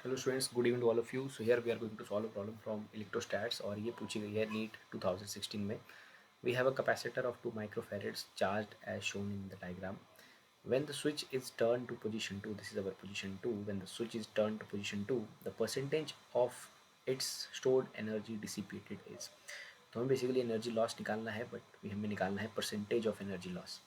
Hello students, good evening to all of you. So here we are going to solve a problem from electrostatics और ये पूछी गई है NEET 2016 में। We have a capacitor of 2 microfarads charged as shown in the diagram. When the switch is turned to position 2, this is our position 2. When the switch is turned to position 2, the percentage of its stored energy dissipated is. तो हमें basically energy loss निकालना है, but हमें निकालना है percentage of energy loss.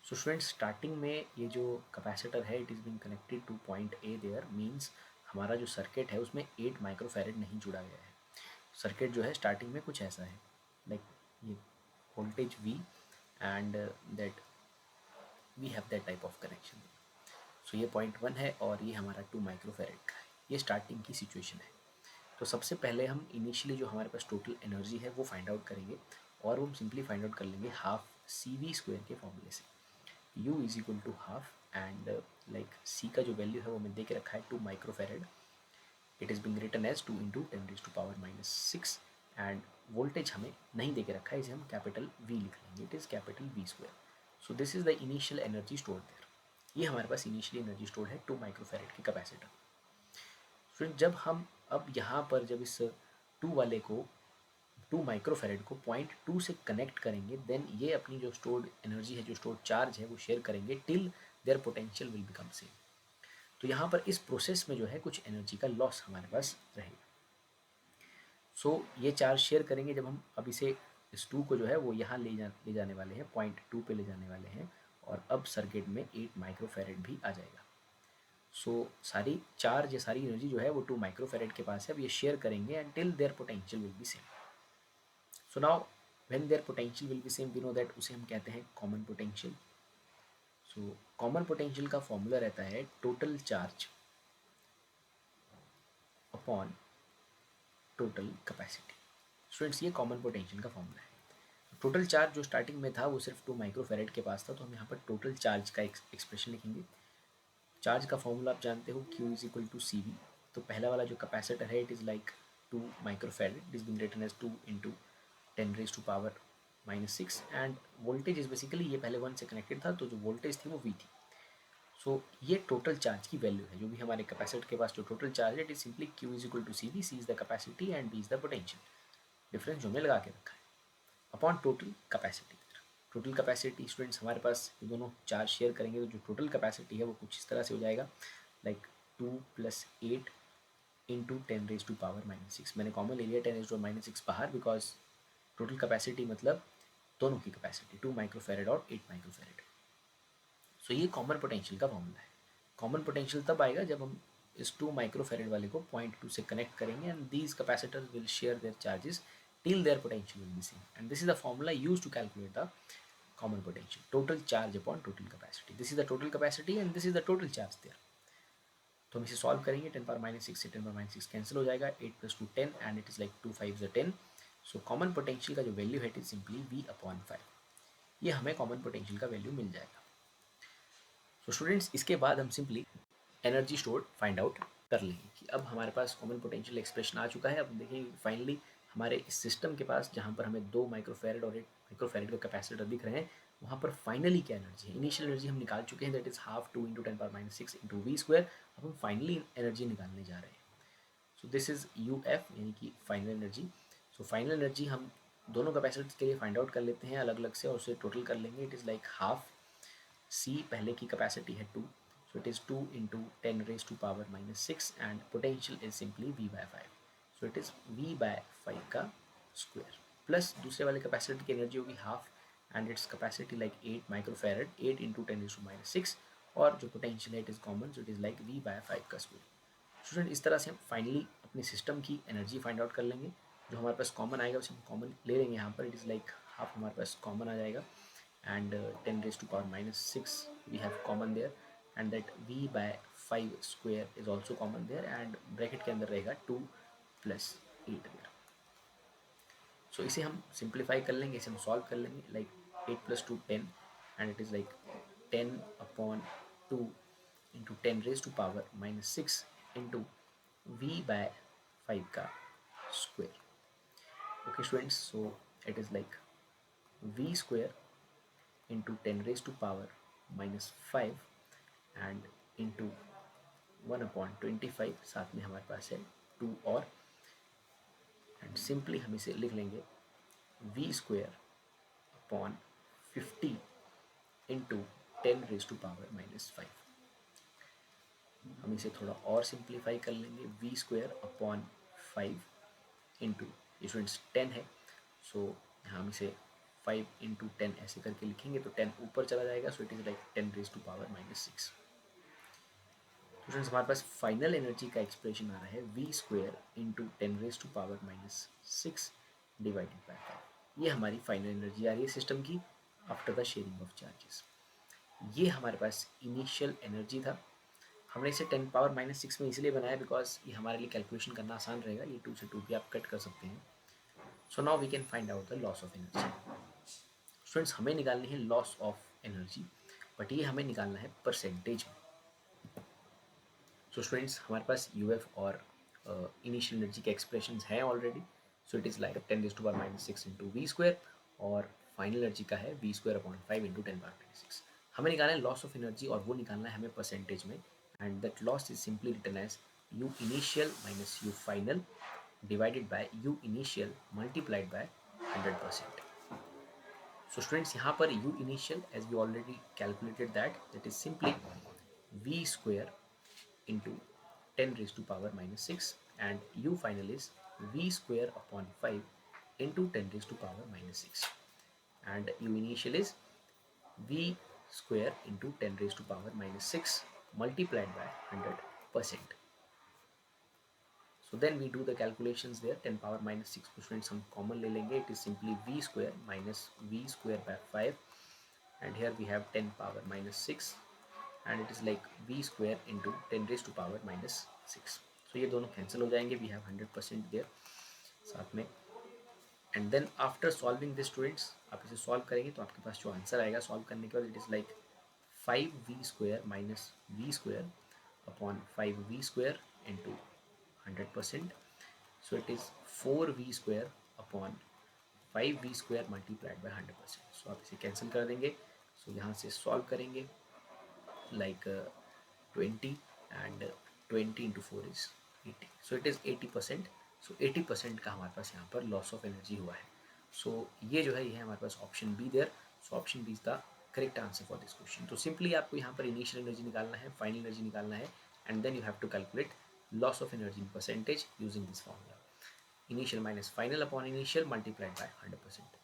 So students, starting में ये जो कैपेसिटर है it is being connected to point A there. Means हमारा जो सर्किट है उसमें 8 माइक्रोफैरड नहीं जुड़ा गया है. सर्किट जो है स्टार्टिंग में कुछ ऐसा है, लाइक ये voltage V and that we have that type of connection. So ये पॉइंट 1 है और ये हमारा 2 माइक्रोफैरड का है. ये स्टार्टिंग की सिचुएशन है. तो सबसे पहले हम इनिशियली जो हमारे पास टोटल एनर्जी है वो फाइंड आउट करेंगे और वो हम सिंपली फाइंड आउट कर लेंगे हाफ सी वी स्क्वायर के फॉर्मूले से. u is equal to half and like c का जो वैल्यू है वो मैंने दे के रखा है 2 microfarad. It is being written as 2 into 10⁻⁻⁶. And voltage हमें नहीं दे के रखा है, इसे हम कैपिटल V लिख लेंगे. It is capital V square. So this is the initial energy stored there. ये हमारे पास इनिशियली एनर्जी स्टोर्ड है 2 माइक्रोफैरड की कैपेसिटर. फिर जब हम अब यहाँ पर जब इस 2 वाले को 2 माइक्रोफैरड को पॉइंट 2 से कनेक्ट करेंगे, देन ये अपनी जो स्टोर्ड एनर्जी है, जो स्टोर्ड चार्ज है वो शेयर करेंगे till there potential will become same. तो यहाँ पर इस प्रोसेस में जो है कुछ एनर्जी का लॉस हमारे पास रहेगा. सो ये चार्ज शेयर करेंगे जब हम अब इसे इस 2 को जो है वो यहाँ ले जाने वाले हैं, पॉइंट 2 पे ले जाने वाले हैं. और अब सर्किट में 8 माइक्रोफैरड भी आ जाएगा. सो सारी चार्ज या सारी एनर्जी जो है वो 2 माइक्रोफैरड के पास है. अब ये शेयर करेंगे and till there potential will be same. So now when there potential will be same, we know that उसे हम कहते हैं common potential. So common potential का फॉर्मूला रहता है total charge upon total capacity. Students, ये common potential का formula है. टोटल चार्ज जो स्टार्टिंग में था वो सिर्फ 2 माइक्रोफैरड के पास था, तो हम यहाँ पर टोटल चार्ज का एक्सप्रेशन लिखेंगे. चार्ज का फॉर्मूला आप जानते हो, Q is equal to C V. तो पहला वाला जो कैपेसिटर है it is like 2 microfarad. It is being written as 2 into 10⁻⁻⁶. And voltage is basically, ये पहले 1 से कनेक्टेड था तो जो वोल्टेज थी वो V थी. सो ये टोटल चार्ज की वैल्यू है. जो भी हमारे कैपेसिटर के पास जो टोटल चार्ज है it is simply Q is equal to C V. C is the capacity and B is the potential. Difference जो हमने लगा के रखा है upon total capacity. Total capacity students हमारे पास ये दोनों चार्ज शेयर करेंगे तो जो टोटल कैपेसिटी है वो कुछ इस तरह से हो जाएगा, लाइक 2 + 8 इंटू 10⁻⁻⁶. मैंने कॉमन ले लिया 10⁻⁻⁶ बाहर, बिकॉज टोटल कैपेसिटी मतलब दोनों की कैपेसिटी 2 माइक्रोफैरड और 8 माइक्रोफैरड. सो ये कॉमन पोटेंशियल का फॉर्मूला है. कॉमन पोटेंशियल तब आएगा जब हम इस 2 माइक्रोफैरड वाले को पॉइंट 2 से कनेक्ट करेंगे and these capacitors will share their charges till their potential will be same. And this is the formula used to calculate the common potential, total charge upon total capacity. This is the total capacity and this is the total charge there. तो हम इसे solve करेंगे. 10⁻⁻⁶ से 10⁻⁻⁶ cancel हो जाएगा. 8 + 2 10 and it is like 2 5 10. So common potential का जो value है इट इज सिंपली V/5. ये हमें कॉमन पोटेंशियल का वैल्यू मिल जाएगा. सो स्टूडेंट्स, इसके बाद हम simply energy stored find out कर लेंगे कि अब हमारे पास कॉमन पोटेंशियल एक्सप्रेशन आ चुका है. अब देखिए फाइनली हमारे इस सिस्टम के पास जहाँ पर हमें 2 माइक्रोफैरड और 1 माइक्रोफैरड का कैपेसिटर दिख रहे हैं, वहाँ पर फाइनली क्या एनर्जी है. इनिशियल एनर्जी हम निकाल चुके हैं, that is half 2 into 10⁻⁶ into V square. अब हम फाइनली एनर्जी निकालने जा रहे हैं. सो दिस इज़ UF, यानी कि final energy. So final energy हम दोनों कैपेसिटर्स के लिए फाइंड आउट कर लेते हैं अलग अलग से और उसे टोटल कर लेंगे. It is like half C, पहले की कैपेसिटी है 2, so it is 2 into 10⁻⁻⁶ and potential is simply V/5. So it is V/5 का स्क्वायर प्लस दूसरे वाले कैपेसिटर की एनर्जी होगी half and its capacity like 8 microfarad. 8 into 10⁻⁻⁶. और जो पोटेंशियल है it is common, so it is like V/5 का square. Student, इस तरह से हम फाइनली अपने सिस्टम की एनर्जी फाइंड आउट कर लेंगे. जो हमारे पास कॉमन आएगा उसे हम कॉमन ले लेंगे यहाँ पर. इट इज़ लाइक हाफ हमारे पास कॉमन आ जाएगा and 10⁻⁻⁶ we have common there, and that V/5 square is also common there and bracket के अंदर रहेगा 2 + 8 there. सो इसे हम सिंप्लीफाई कर लेंगे, इसे हम सॉल्व कर लेंगे. Like 8 + 2 10 and it is like 10/2 into 10⁻⁻⁶ into V/5 का square. Okay students, so it is like V square into 10⁻⁻⁵ and into 1/25, साथ में हमारे पास है 2 और, एंड सिंपली हम इसे लिख लेंगे v² अपॉन 50 इंटू 10⁻⁻5। हम इसे थोड़ा और सिंप्लीफाई कर लेंगे, v²/5 इंटू, स्टूडेंट्स 10 है, सो यहाँ हम इसे 5 इंटू 10 ऐसे करके लिखेंगे तो 10 ऊपर चला जाएगा, so it is like 10⁻⁻6। Students हमारे पास फाइनल एनर्जी का एक्सप्रेशन आ रहा है v² इंटू 10⁻⁻6 डिवाइडेड बाय 5। ये हमारी फाइनल एनर्जी आ रही है सिस्टम की after the sharing of charges. ये हमारे पास इनिशियल एनर्जी था। हमने इसे 10⁻⁻6 में इसलिए बनाया बिकॉज ये हमारे लिए कैलकुलेशन करना आसान रहेगा, ये 2 से 2 भी आप कट कर सकते हैं। So now we can find out the loss of energy. Students हमें निकालनी है लॉस ऑफ एनर्जी, बट ये हमें निकालना है परसेंटेज में। सो स्टूडेंट्स हमारे पास यूएफ और इनिशियल एनर्जी के एक्सप्रेशन हैं already, so it is like 10⁻⁻6 into v², और फाइनल एनर्जी का है v²/5 इंटू 10⁻⁻6। हमें निकालना है लॉस ऑफ एनर्जी और वो निकालना है हमें परसेंटेज में, and that loss is simply written as u initial minus u final divided by u initial multiplied by 100%. So students यहाँ पर u initial as we already calculated that is simply v² into 10⁻⁻6 and u final is v²/5 into 10⁻⁻6 and u initial is v² into 10⁻⁻6 multiplied by 100%. So then we do the calculations there. 10⁻⁻6 को students हम common ले लेंगे, it is simply v² minus v²/5 and here we have 10⁻⁻6 and it is like v² into 10⁻⁻6. so ये दोनों cancel हो जाएंगे, we have 100% there साथ में। And then after solving this students, आप इसे सॉल्व करेंगे तो आपके पास जो आंसर आएगा सॉल्व करने के बाद it is like 5v² minus v² upon 5v² into 100%, so it is 4v² upon 5v² multiplied by 100%। सो आप इसे कैंसिल कर देंगे, सो यहाँ से सॉल्व करेंगे like 20 and 20 into 4 is 80, so it is 80%। सो 80% का हमारे पास यहाँ पर लॉस ऑफ एनर्जी हुआ है। सो ये जो है ये है हमारे पास option B there. So option B is the correct answer for this question. तो सिंपली आपको यहाँ पर इनिशियल एनर्जी निकालना है, फाइनल एनर्जी निकालना है, and then you have to calculate loss of energy in percentage using this formula, initial minus final upon initial multiplied by 100%.